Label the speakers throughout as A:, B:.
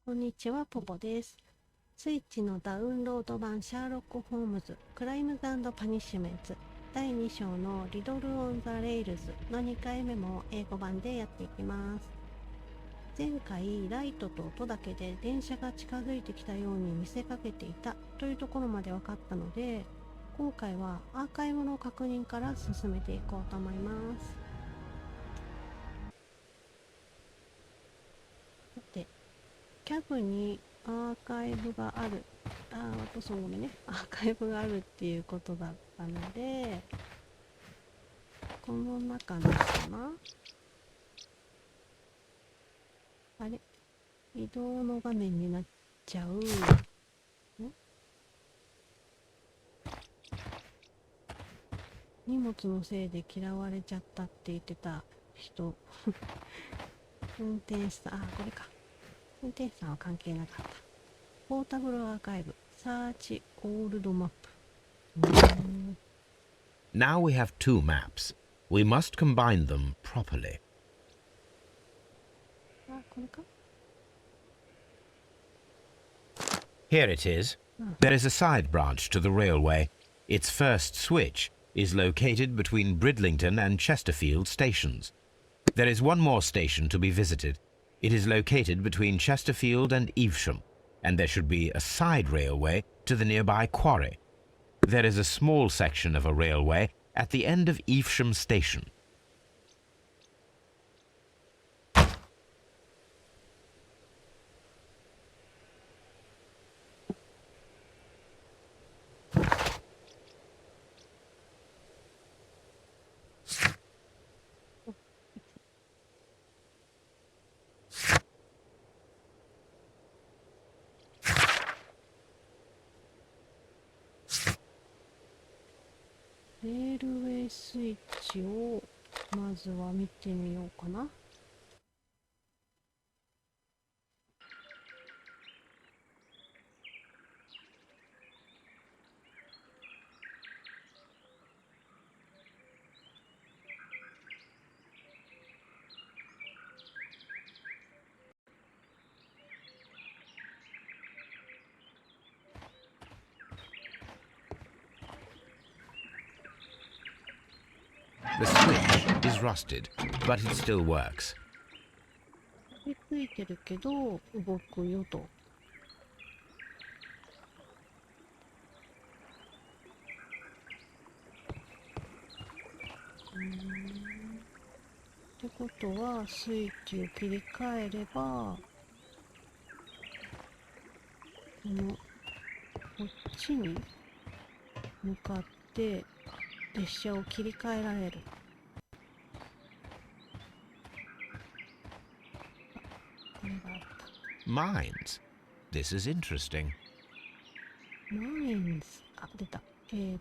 A: こんにちは、ポポです。スイッチのダウンロード版シャーロック・ホームズ、クライムズ&パニッシュメンツ第2章のリドル・オン・ザ・レイルズの2回目も英語版でやっていきます。前回、ライトと音だけで電車が近づいてきたように見せかけていたというところまで分かったので、今回はアーカイブの確認から進めていこうと思います。さて、キャブにアーカイブがある。ごめんね。アーカイブがあるっていうことだったので、この中のかな？あれ？移動の画面になっちゃう。荷物のせいで嫌われちゃったって言ってた人。運転手さん、これか。運転手さんは関係なかった。ポータブルアーカイブ、サーチオールドマップ。
B: Now we have two maps. We must combine them properly.
A: これか?
B: Here it is. There is a side branch to the railway. Its first switch is located between Bridlington and Chesterfield stations. There is one more station to be visited. It is located between Chesterfield and Evesham, and there should be a side railway to the nearby quarry. There is a small section of a railway at the end of Evesham station.
A: レールウェイスイッチをまずは見てみようかな。
B: The switch is rusted, but it still works.
A: ついてるけど動くよと。ってことはスイッチを切り替えれば、こっちに向かって列車を切り替えられる。これがあった。
B: Mines. This is interesting.
A: マインズ。出た。L。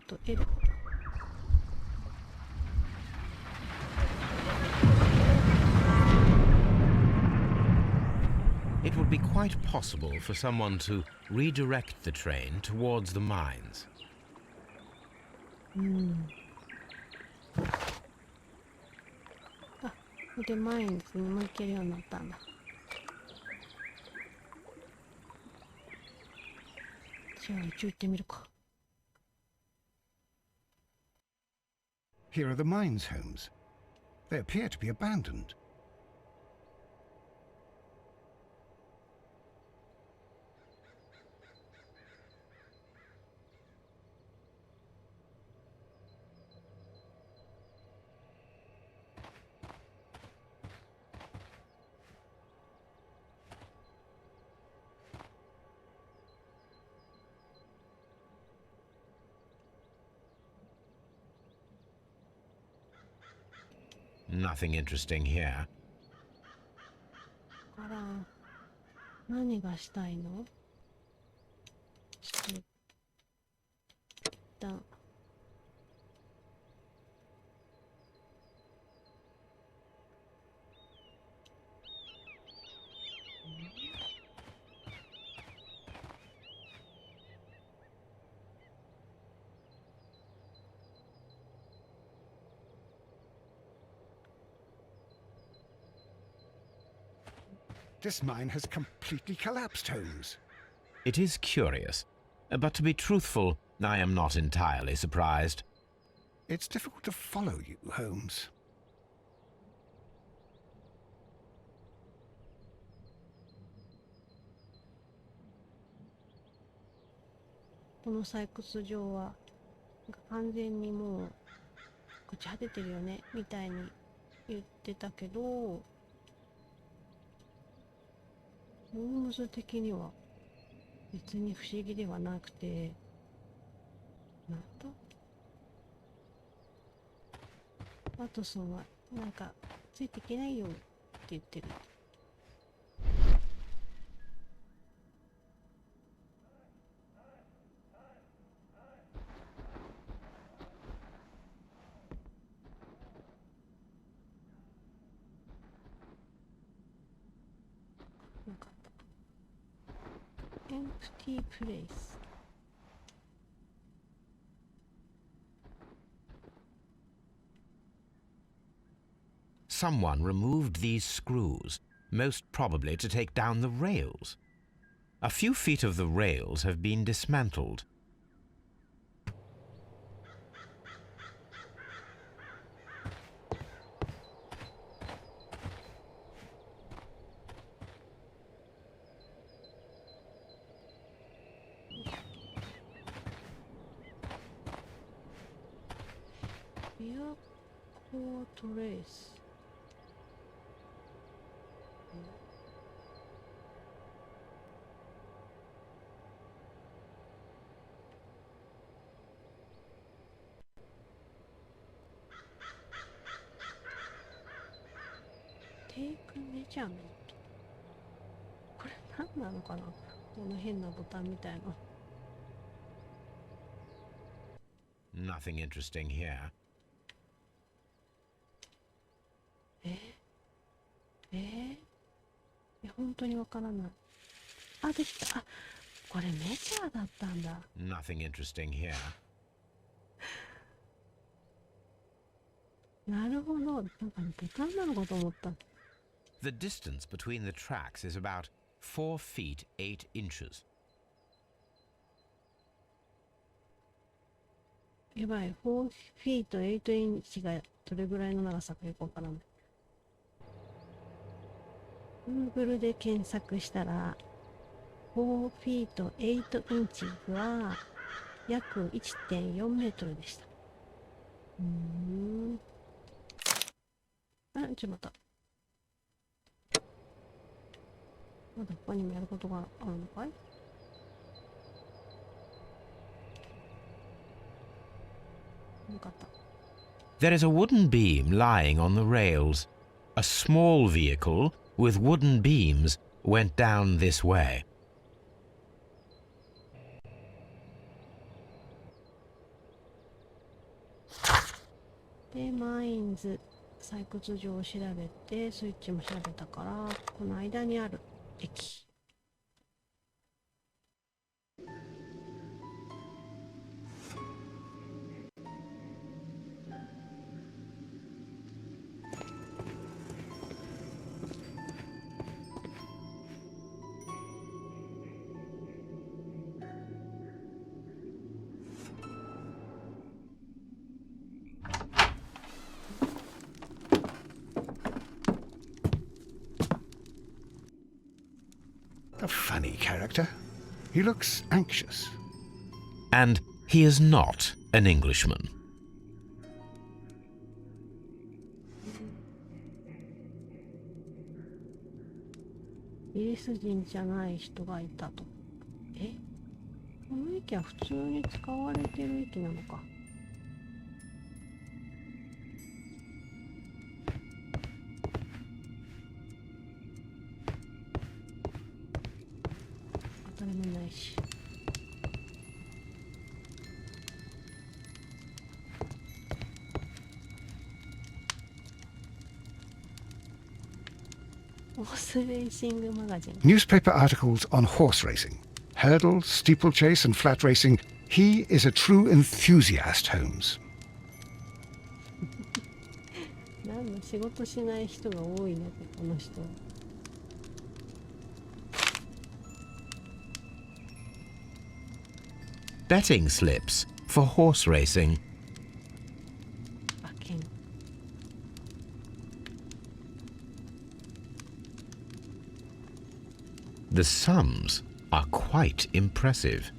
B: It would be quite possible for someone to redirect the train towards the mines.
A: でマインズにも行けるようになったんだ。じゃあ一応行ってみるか。
C: Here are the mines, Holmes. They appear to be abandoned.
B: Nothing interesting here.
A: あら、何がしたいの？ちょっと一旦
C: This mine has completely collapsed, Holmes.
B: It is curious, but to be truthful, I am not entirely surprised.
C: It's difficult to follow you, Holmes.
A: この採掘場は完全にもう朽ち果ててるよねみたいに言ってたけど、ホームズ的には別に不思議ではなくて、なんとワトソンはなんかついていけないよって言ってる。なかった。エンプティープレイス。
B: Someone removed these screws, most probably to take down the rails. A few feet of the rails have been dismantled.
A: Race. テイクメジャーメント。これ何なのかな、この変なボタンみたいな。
B: Nothing interesting here.
A: 本当にわからない。あ、できた。あ、これメジャーだったんだ。
B: Nothing interesting here.
A: なるほど。なんかボタンなのかと思った。
B: The distance between the tracks is about 4 feet 8 inches.
A: やばい。4 feet 8 インチがどれぐらいの長さかよくわからない。Google で検索したら4 feet 8 inches は約 1.4 メートルでした。あ、ちょっと待った。まだ他にもやることがあるのかい？よかった。
B: There is a wooden beam lying on the rails. A small vehicle with wooden beams went down this way.
A: で、マインズ採掘場を調べて、スイッチも調べたから、この間にある駅。
C: A funny character. He looks anxious.
B: And he is not an Englishman.
A: イギリス人じゃない人がいたと。この駅は普通に使われてる駅なのか。誰もいないし。Horse Racing Magazine.
C: Newspaper articles on horse racing. Hurdle, steeplechase and flat racing. He is a true enthusiast, Holmes.
A: 何の仕事しない人が多いね、この人。
B: betting slips for horse racing.
A: 馬券。
B: The sums are quite impressive.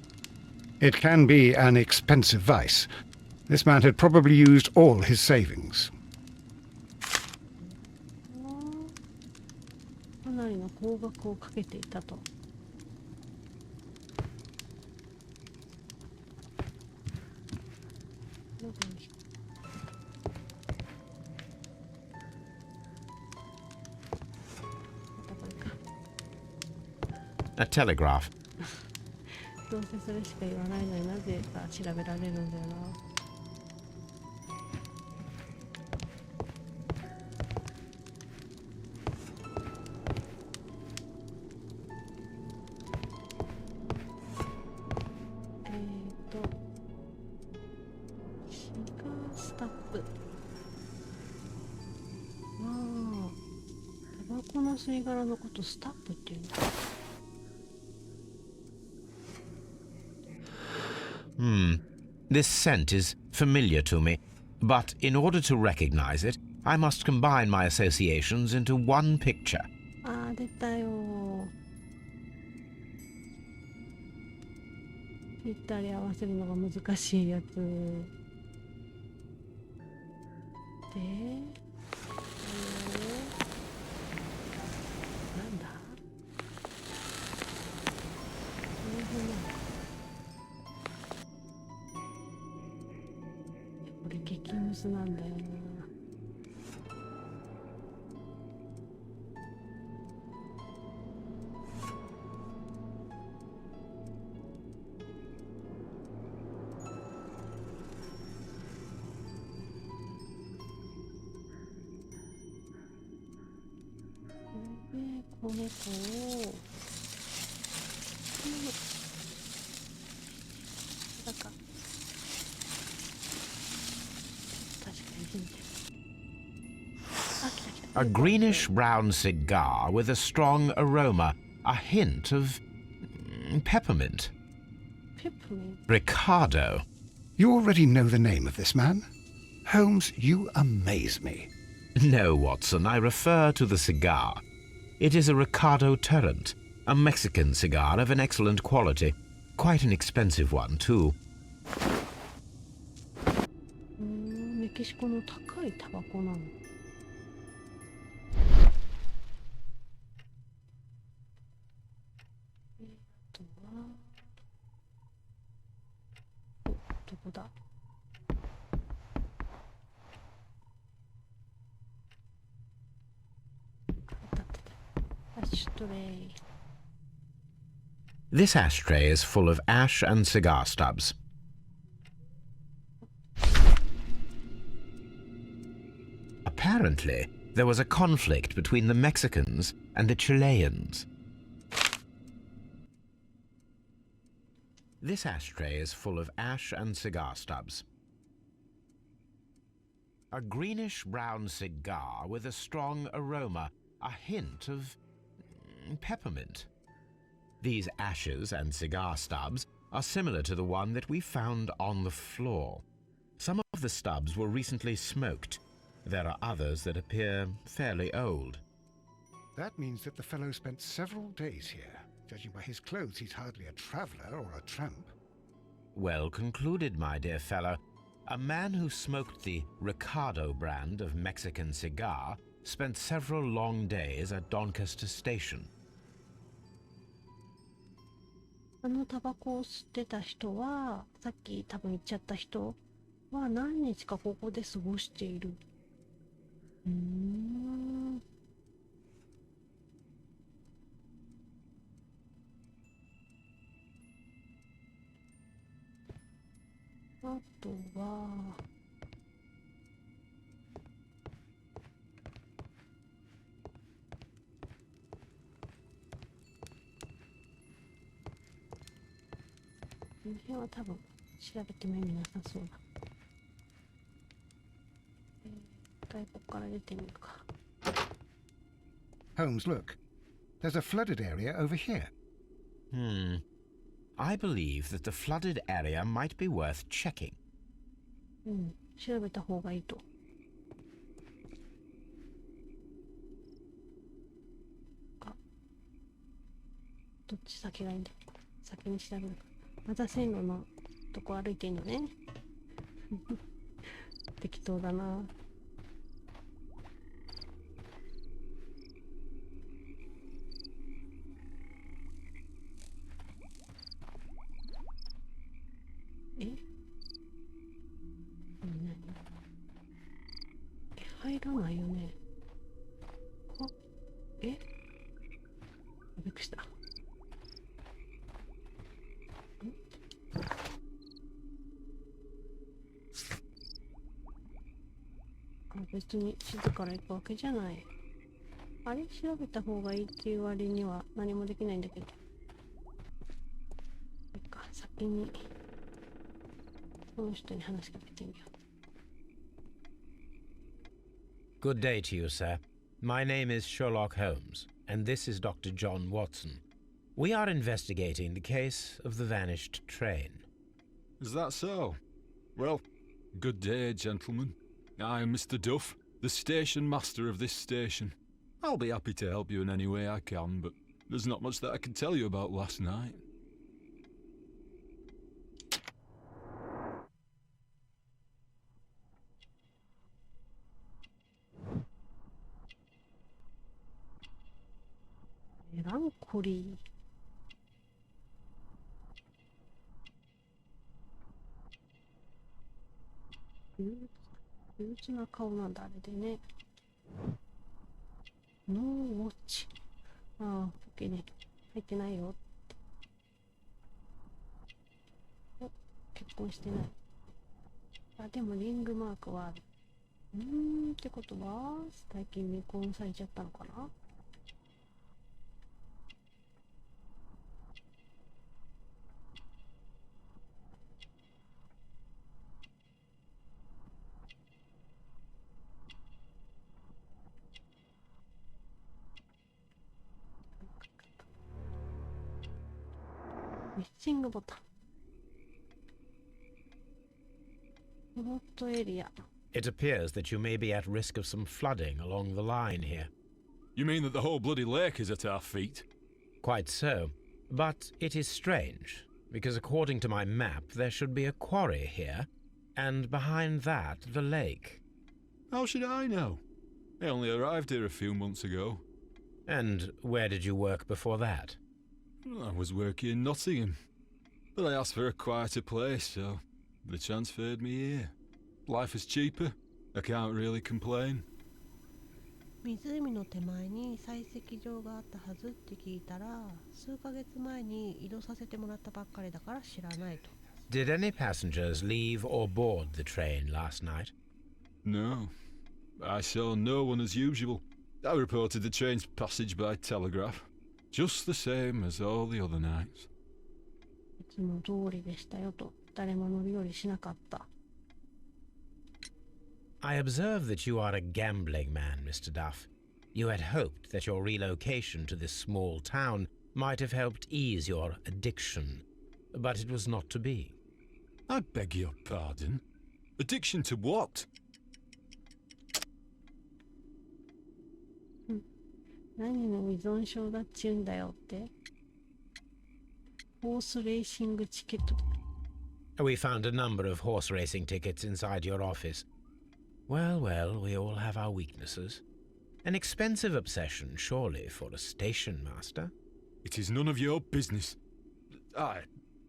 C: It can be an expensive vice. This man had probably used all his savings.
A: かなりの高額をかけていたと。
B: A telegraph.
A: どうせそれしか言わないのになぜか調べられるんだよな。シガースタップ。ああ、タバコの吸い殻のことスタップっていうんだ。
B: This scent is familiar to me, but in order to recognize it, I must combine my associations into one picture.
A: あー、出たよ。ぴったり合わせるのが難しいやつ。で、なんだ？これ激ムズなんだよな。子猫をなんか確かに変だ。あ、来た来た。
B: A greenish brown cigar with a strong aroma, a hint of peppermint.
A: ペップミン。
B: Ricardo.
C: You already know the name of this man? Holmes, you amaze me.
B: No, Watson, I refer to the cigar. It is a Ricardo Turrent, a Mexican cigar of an excellent quality. Quite an expensive one, too.
A: メキシコの高いタバコなの。あとはどこだ。Ashtray.
B: This ashtray is full of ash and cigar stubs. Apparently, there was a conflict between the Mexicans and the Chileans. This ashtray is full of ash and cigar stubs. A greenish-brown cigar with a strong aroma, a hint of peppermint. These ashes and cigar stubs are similar to the one that we found on the floor. Some of the stubs were recently smoked. There are others that appear fairly old.
C: That means that the fellow spent several days here. Judging by his clothes, he's hardly a traveller or a tramp.
B: Well concluded, my dear fellow. A man who smoked the Ricardo brand of Mexican cigar spent several long days at Doncaster Station.
A: あのタバコを吸ってた人は、さっき多分言っちゃった人は何日かここで過ごしている。あとはこの辺は多分調べても意味なさそうだ。ここから出てみるか。
C: Holmes, look. There's a flooded area over here.
B: I believe that the flooded area might be worth checking.
A: うん、調べた方がいいと。あ、どっち先がいいんだ。先に調べるか。また線路のとこ歩いてんのね。適当だな。え？何？入らないよね。あ、びっくりした。別に静から行くわけじゃない。あれ調べた方がいいっていう割には何もできないんだけど。いいか、先にこの人に話しかけてみよう。
B: Good day to you, sir. My name is Sherlock Holmes, and this is Dr. John Watson. We are investigating the case of the vanished train.
D: Is that so? Well, good day, gentlemen. I am Mr. Duff, the station master of this station. I'll be happy to help you in any way I can, but there's not much that I can tell you about last night.
A: Melancholy. 憂鬱な顔なんだ、あれでね。ノーウォッチ。ああ、OK ね。入ってないよって。お、結婚してない。あ、でもリングマークはある。ってことは、最近未婚されちゃったのかな？ミッシングボタン。ロボットエリア。
B: It appears that you may be at risk of some flooding along the line here.
D: You mean that the whole bloody lake is at our feet?
B: Quite so. But it is strange, because according to my map, there should be a quarry here, and behind that, the lake.
D: How should I know? I only arrived here a few months ago.
B: And where did you work before that?
D: I was working in Nottingham, but I asked for a quieter place, so they transferred me here. Life is cheaper. I can't really complain.
A: 湖の手前に採石場があったはずって聞いたら、数ヶ月前に移動させてもらったばっかりだから知らないと。
B: Did any passengers leave or board the train last night?
D: No. I saw no one as usual. I reported the train's passage by telegraph. Just the same as all the other nights.
A: いつも通りでしたよと。誰も乗り降りしなかった。
B: I observe that you are a gambling man, Mr. Duff. You had hoped that your relocation to this small town might have helped ease your addiction, but it was not to be.
D: I beg your pardon? Addiction to what?
A: 何の依存症だっちゅうんだよって。ホースレーシングチケット。
B: We found a number of horse racing tickets inside your office. Well, well, we all have our weaknesses. An expensive obsession, surely, for a station master.
D: It is none of your business. I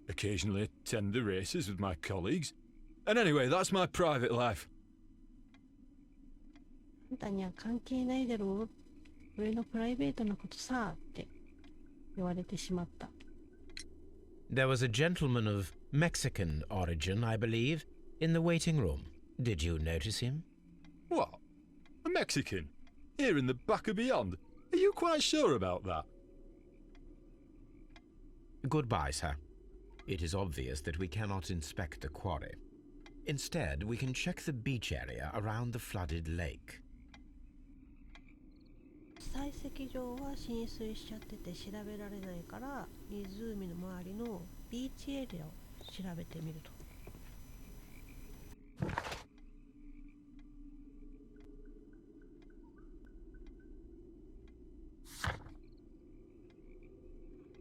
D: occasionally attend the races with my colleagues. And anyway, that's my private life.
A: あんたには関係ないだろう。俺のプライベートなことさって言われてしまった。
B: There was a gentleman of Mexican origin, I believe, in the waiting room. Did you notice him?
D: What? A Mexican? Here in the back of beyond? Are you quite sure about that?
B: Goodbye, sir. It is obvious that we cannot inspect the quarry. Instead, we can check the beach area around the flooded lake.
A: 採石場は浸水しちゃってて調べられないから、湖の周りのビーチエリアを調べてみると。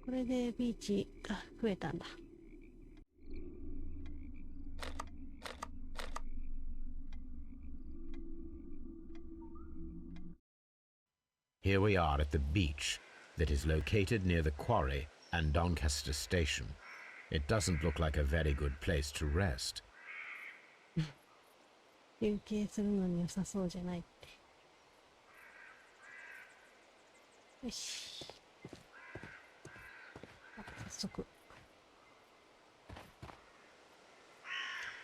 A: これでビーチが増えたんだ。
B: Here we are at the beach that is located near the quarry and Doncaster station. It doesn't look like a very good place to rest.
A: 休憩するのに良さそうじゃないって。よし。早速。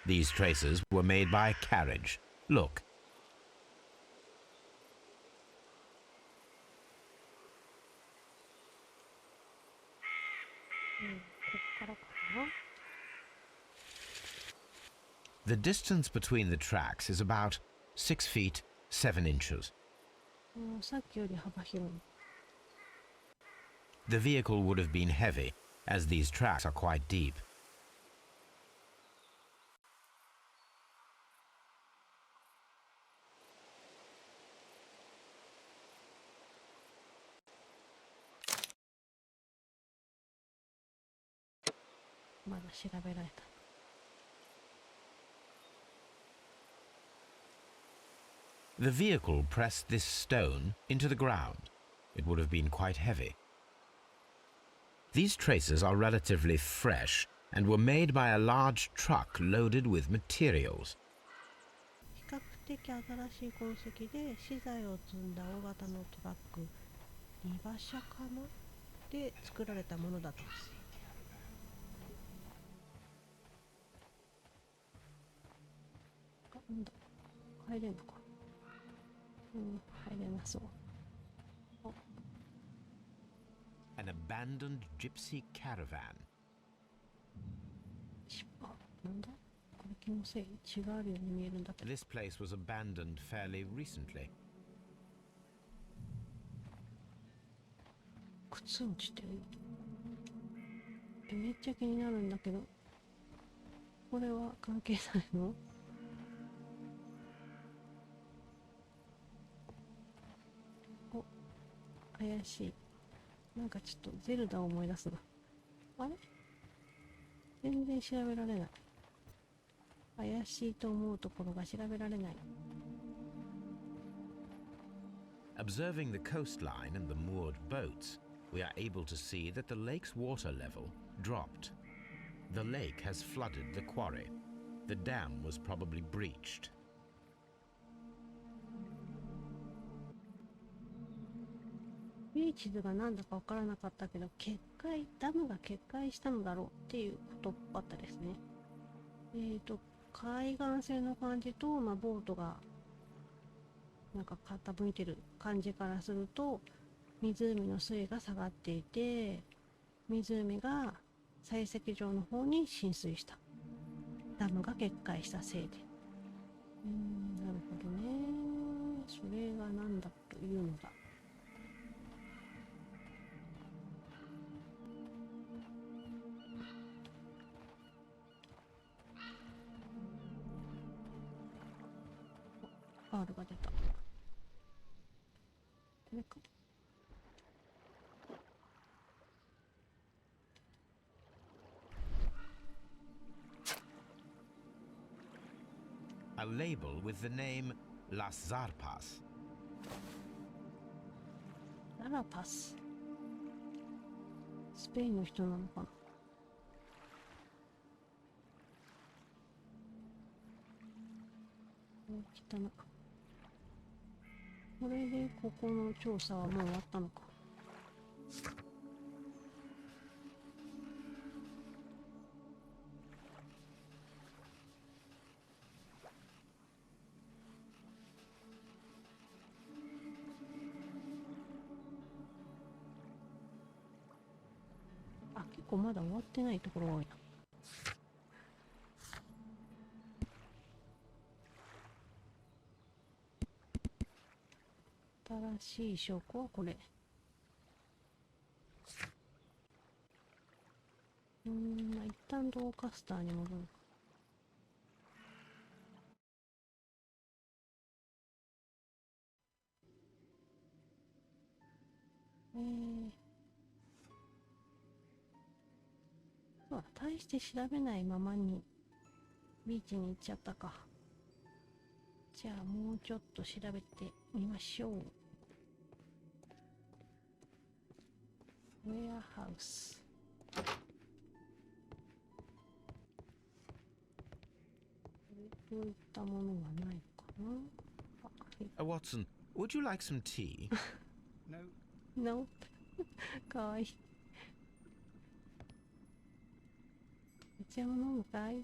B: These traces were made by a carriage. Look.
A: こっからかな。
B: The distance between the tracks is about 6 feet 7 inches.
A: さっきより幅広い。
B: The vehicle would have been heavy, as these tracks are quite deep. The vehicle pressed this stone into the ground. It would have been quite heavy. These traces are relatively fresh and were made by a large truck loaded with materials.
A: 比較的新しい痕跡で資材を積んだ大型のトラック、荷馬車かなで作られたものだと。なんだ、入れんのか。入れなそう。
B: An abandoned gypsy caravan.
A: なんだこれ気のせい血があるように見えるんだけど。
B: This place was abandoned fairly recently.
A: 靴落ちてる。めっちゃ気になるんだけど、これは関係ないの？お、怪しい。なんかちょっとゼルダを思い出すな。あれ？全然調べられない。怪しいと思うところが調べられない。
B: Observing the coastline and the moored boats, we are able to see that the lake's water level dropped. The lake has flooded the quarry. The dam was probably breached.
A: ビーチズが何だか分からなかったけど、ダムが決壊したのだろうっていうことっぽかったですね。海岸線の感じと、ボートがなんか傾いてる感じからすると、湖の水位が下がっていて、湖が採石場の方に浸水した。ダムが決壊したせいで。なるほどね。それが何だというのだ。R が出た。これか。
B: A label with the name Las Zarpas.
A: ララパス。スペインの人なのかな。汚い。これでここの調査はもう終わったのか。結構まだ終わってないところが多いな。新しい証拠はこれ。一旦ドーカスターに戻る。そうだ、大して調べないままにビーチに行っちゃったか。じゃあもうちょっと調べてみましょう。ウェアハウス。どういったものはないかな。
B: Watson, would you like some tea?
C: No.
A: No. かわいい。お茶を飲むかい？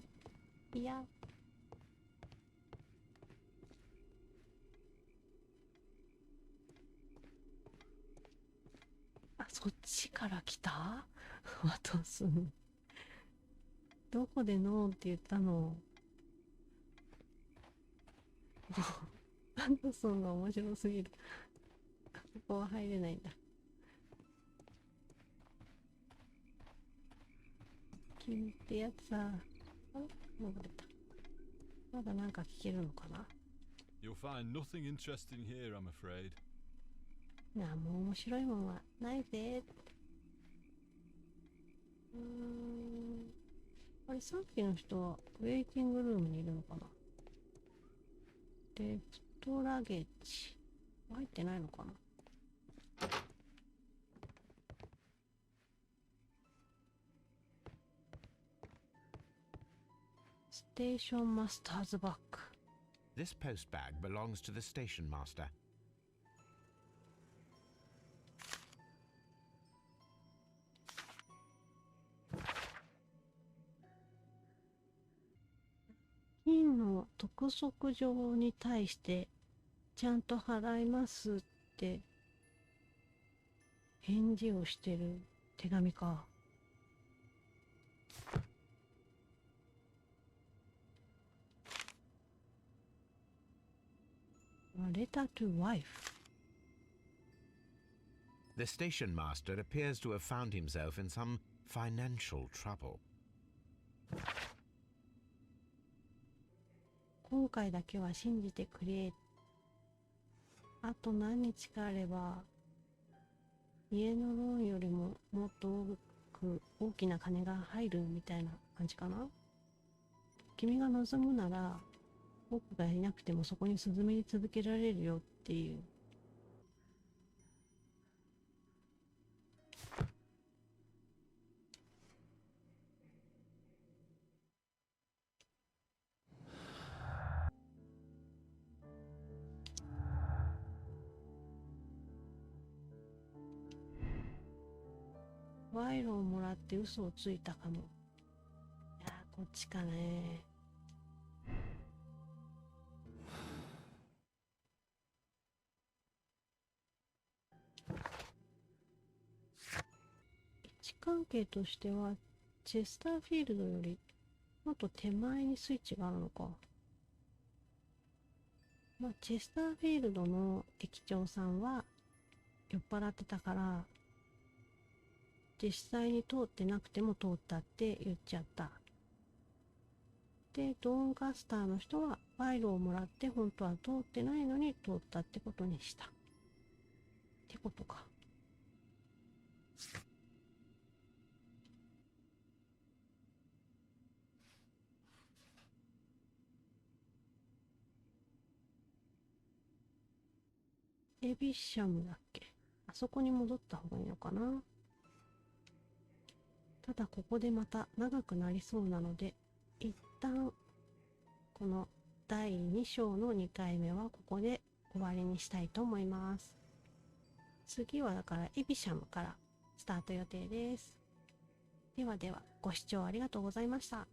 A: いや。あ、そっちから来た？ワトソン。どこでノーって言ったの？ワトソンが面白すぎる。ここは入れないんだ。君ってやつさ、あれ？もう出た。まだなんか聞けるのかな？
D: You'll find nothing interesting here, I'm afraid.
A: なんも面白いもんはないぜ。あれ、さっきの人はウェイティングルームにいるのかな？レフトラゲッジ。入ってないのかな？ステーションマスターズバッグ。
B: This post bag belongs to the station master.
A: 金の督促状に対してちゃんと払いますって返事をしてる手紙か。Letter to wife.
B: The station master appears to have found himself in some financial trouble.
A: 今回だけは信じてくれ。あと何日かあれば家のローンよりももっと大きな金が入るみたいな感じかな。君が望むなら僕がいなくてもそこに涼み続けられるよっていう。賄賂をもらって嘘をついたかも。いやー、こっちかね。位置関係としてはチェスターフィールドよりもっと手前にスイッチがあるのか。まあチェスターフィールドの駅長さんは酔っ払ってたから実際に通ってなくても通ったって言っちゃった。で、ドーンカスターの人は賄賂をもらって本当は通ってないのに通ったってことにした。ってことか。エビシャムだっけ？あそこに戻った方がいいのかな。ただここでまた長くなりそうなので一旦この第2章の2回目はここで終わりにしたいと思います。次はだからエビシャムからスタート予定です。ではではご視聴ありがとうございました。